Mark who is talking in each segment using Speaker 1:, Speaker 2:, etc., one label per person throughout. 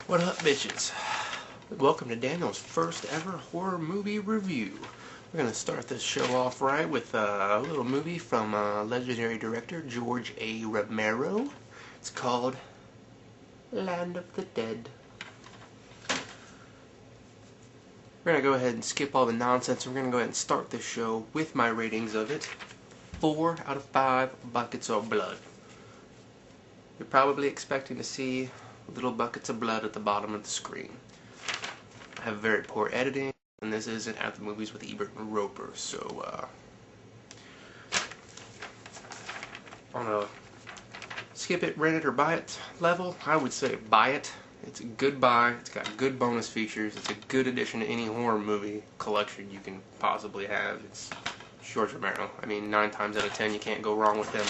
Speaker 1: What up, bitches? Welcome to Daniel's first ever horror movie review. We're going to start this show off right with a little movie from legendary director George A. Romero. It's called Land of the Dead. We're going to go ahead and skip all the nonsense. We're going to go ahead and start this show with my ratings of it. 4 out of 5 buckets of blood. You're probably expecting to see little buckets of blood at the bottom of the screen. I have very poor editing, and this isn't at the movies with Ebert and Roper, so on a skip it, rent it, or buy it level, I would say buy it. It's a good buy, it's got good bonus features, it's a good addition to any horror movie collection you can possibly have. It's George Romero. I mean, 9 times out of 10 you can't go wrong with him.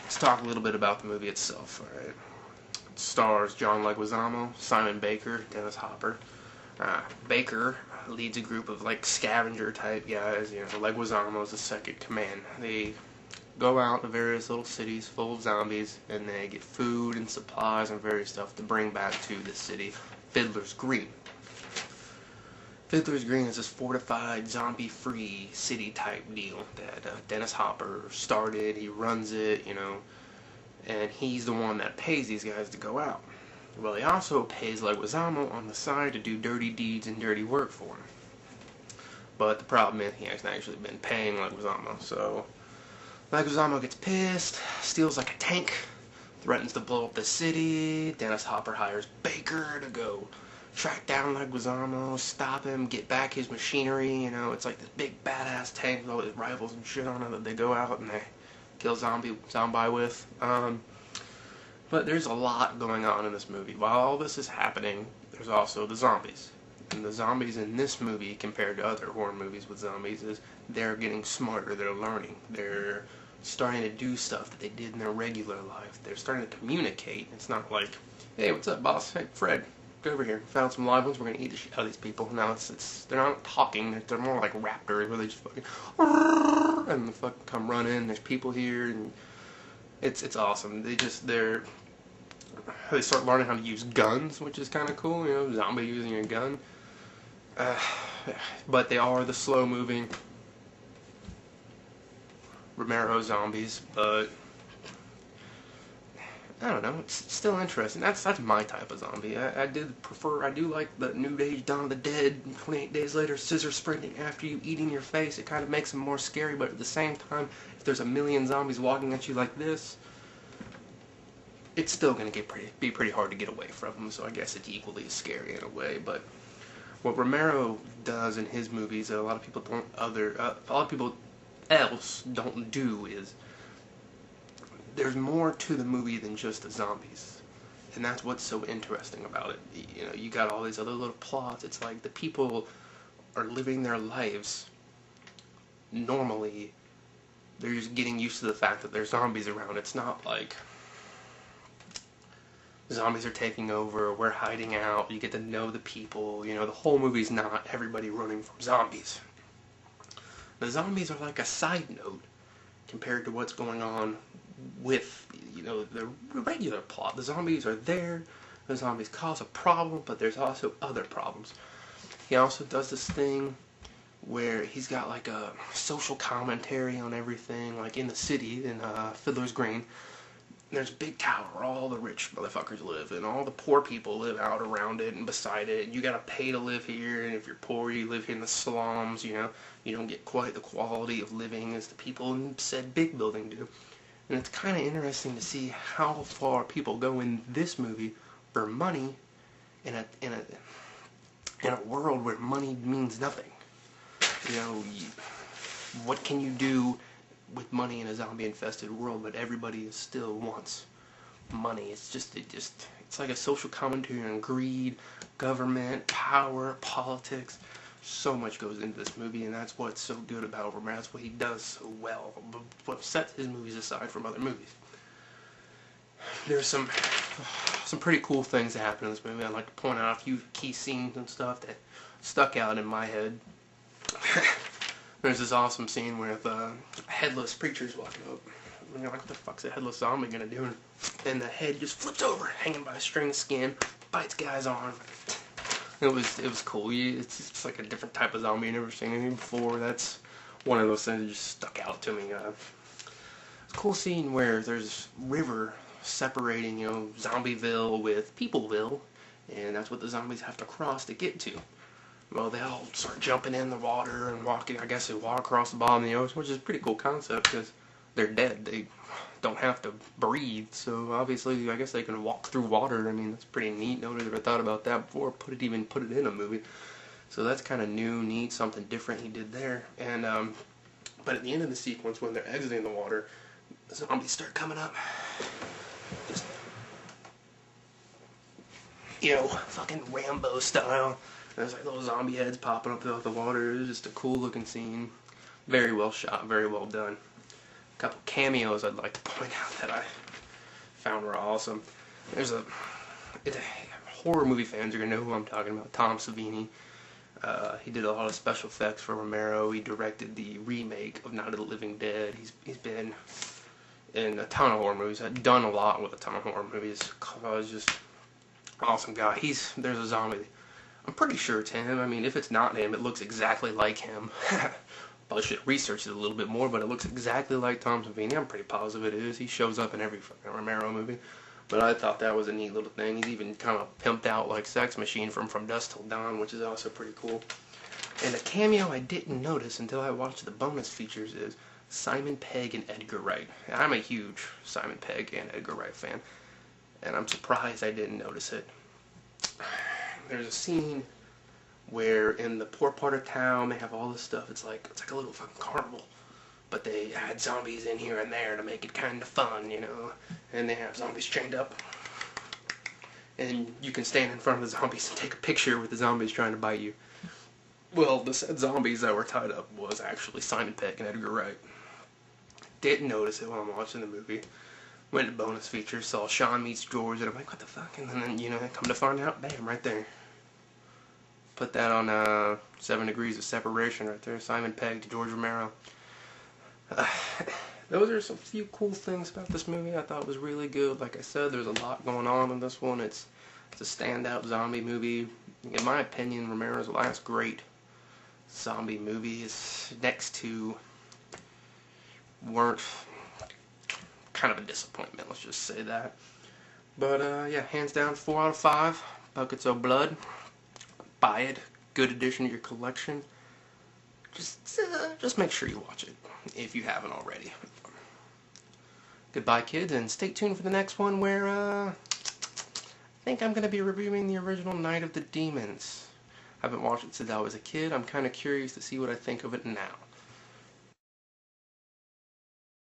Speaker 1: Let's talk a little bit about the movie itself, alright? It stars John Leguizamo, Simon Baker, Dennis Hopper. Baker leads a group of like scavenger type guys. You know, Leguizamo is the second command. They go out to various little cities full of zombies, and they get food and supplies and various stuff to bring back to the city, Fiddler's Green. Fiddler's Green is this fortified, zombie-free city type deal that Dennis Hopper started. He runs it, you know, and he's the one that pays these guys to go out. Well, he also pays Leguizamo on the side to do dirty deeds and dirty work for him. But the problem is he hasn't actually been paying Leguizamo, so Leguizamo gets pissed, steals like a tank, threatens to blow up the city. Dennis Hopper hires Baker to go track down Leguizamo, stop him, get back his machinery. You know, it's like this big badass tank with all his rifles and shit on it that they go out and they kill zombie with. But there's a lot going on in this movie. While all this is happening, there's also the zombies. And the zombies in this movie, compared to other horror movies with zombies, is they're getting smarter, they're learning. They're starting to do stuff that they did in their regular life. They're starting to communicate. It's not like, hey, what's up, boss? Hey, Fred, get over here. Found some live ones. We're going to eat the shit out of these people. No, they're not talking. They're more like raptors, where they just fucking, and they fucking come running. There's people here, and it's awesome. They start learning how to use guns, which is kind of cool, you know, zombie using a gun. But they are the slow-moving Romero zombies, but I don't know, it's still interesting. That's my type of zombie. I do like the New Age Dawn of the Dead, 28 days later, scissor sprinting after you, eating your face. It kind of makes them more scary, but at the same time, if there's a million zombies walking at you like this, it's still going to be pretty hard to get away from them, so I guess it's equally as scary in a way. But what Romero does in his movies that a lot of people else don't do is there's more to the movie than just the zombies, and that's what's so interesting about it. You know, you got all these other little plots. It's like the people are living their lives normally. They're just getting used to the fact that there's zombies around. It's not like zombies are taking over, we're hiding out, you get to know the people. You know, the whole movie's not everybody running from zombies. The zombies are like a side note compared to what's going on with, you know, the regular plot. The zombies are there, the zombies cause a problem, but there's also other problems. He also does this thing where he's got like a social commentary on everything, like in the city, in Fiddler's Green. There's a big tower where all the rich motherfuckers live, and all the poor people live out around it and beside it. And you gotta pay to live here, and if you're poor, you live in the slums. You know, you don't get quite the quality of living as the people in said big building do. And it's kind of interesting to see how far people go in this movie for money in a world where money means nothing. You know, what can you do with money in a zombie-infested world, but everybody still wants money? It's like a social commentary on greed, government, power, politics. So much goes into this movie, and that's what's so good about Romero. That's what he does so well. What sets his movies aside from other movies. There's some pretty cool things that happen in this movie. I'd like to point out a few key scenes and stuff that stuck out in my head. There's this awesome scene where the headless preacher's walking up. And you're like, what the fuck's a headless zombie gonna do? And the head just flips over, hanging by a string of skin. bites guy's arm. It was cool. It's like a different type of zombie you've never seen anything before. That's one of those things that just stuck out to me. It's a cool scene where there's river separating, Zombieville with Peopleville, and that's what the zombies have to cross to get to. Well, they all start jumping in the water and walking. I guess they walk across the bottom of the ocean, which is a pretty cool concept because they're dead. They don't have to breathe, so obviously I guess they can walk through water. I mean, that's pretty neat. Nobody's ever thought about that before. Put it in a movie. So that's kind of new, neat, something different he did there. And but at the end of the sequence, when they're exiting the water, the zombies start coming up. Just, fucking Rambo style. There's like little zombie heads popping up out of the water. It was just a cool looking scene. Very well shot, very well done. A couple cameos I'd like to point out that I found were awesome. There's horror movie fans are going to know who I'm talking about. Tom Savini. He did a lot of special effects for Romero. He directed the remake of Night of the Living Dead. He's been in a ton of horror movies. I've done a lot with a ton of horror movies. He's just awesome guy. There's a zombie. I'm pretty sure it's him. I mean, if it's not him, it looks exactly like him. Probably should have researched it a little bit more, but it looks exactly like Tom Savini. I'm pretty positive it is. He shows up in every fucking Romero movie. But I thought that was a neat little thing. He's even kind of pimped out like Sex Machine from Dusk Till Dawn, which is also pretty cool. And a cameo I didn't notice until I watched the bonus features is Simon Pegg and Edgar Wright. I'm a huge Simon Pegg and Edgar Wright fan, and I'm surprised I didn't notice it. There's a scene where in the poor part of town they have all this stuff. It's like a little fucking carnival, but they add zombies in here and there to make it kind of fun, And they have zombies chained up, and you can stand in front of the zombies and take a picture with the zombies trying to bite you. Well, the said zombies that were tied up was actually Simon Pegg and Edgar Wright. Didn't notice it when I'm watching the movie. Went to bonus features, saw Sean meets George, and I'm like, what the fuck? And then, come to find out, bam, right there. Put that on 7 Degrees of Separation right there. Simon Pegg to George Romero. Those are some few cool things about this movie. I thought it was really good. Like I said, there's a lot going on in this one. It's a standout zombie movie. In my opinion, Romero's last great zombie movie is next to weren't kind of a disappointment, let's just say that. But yeah, hands down 4 out of 5 buckets of blood. Buy it. Good addition to your collection. Just make sure you watch it if you haven't already. Goodbye, kids, and stay tuned for the next one where I think I'm going to be reviewing the original Night of the Demons. I haven't watched it since I was a kid. I'm kind of curious to see what I think of it now.